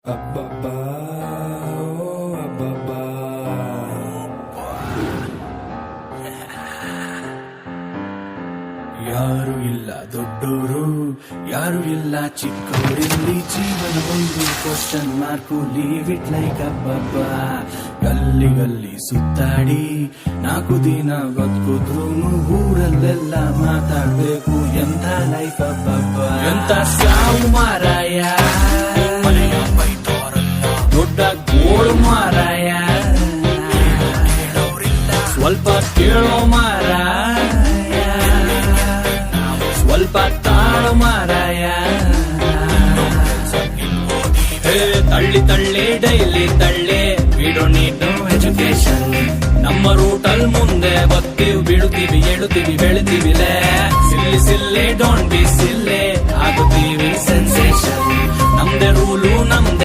ಅಬ್ಬಬ್ಬಾ ಓ ಅಬ್ಬಬ್ಬಾ ಯಾರು ಇಲ್ಲ ದೊಡ್ಡೋರು ಯಾರು ಇಲ್ಲ ಚಿಕ್ಕವರಿಲ್ಲಿ ಜೀವನ ಒಂದು question mark leave it like ಅಬ್ಬಬ್ಬಾ ಗಲ್ಲಿ ಗಲ್ಲಿ ಸುತ್ತಾಡಿ 4 ದಿನ ಬದುಕುದ್ರು ಊರಲ್ಲೆಲ್ಲ ಮಾತಾಡ್ಬೇಕು ಎಂಥ ಲೈಫ್ ಅಬ್ಬಬ್ಬಾ ಎಂಥ ಸಾವು ಮಾರಾಯ ದೊಡ್ಡ ಗೋಳು ಮಾರಾಯ ಸ್ವಲ್ಪ ಕೇಳೋ ಮಾರಾಯ ಸ್ವಲ್ಪ ತಾಳು ಮಾರಾಯ ತಳ್ಳಿ ತಳ್ಳಿ ಡೈಲಿ ತಳ್ಳಿ we don't need no education ನಮ್ಮ ರೂಟಲ್ ಮುಂದೆ ಬರ್ತೀವಿ ಬೀಳುತ್ತೀವಿ ಏಳುತ್ತೀವಿ ಬೆಳಿತೀವಿಲೇ silly silly don't be silly ಆಗುತ್ತೀವಿ ಸೆನ್ಸೇಷನ್ ನಮ್ದೇ ರೂಲು ನಮ್ದೇ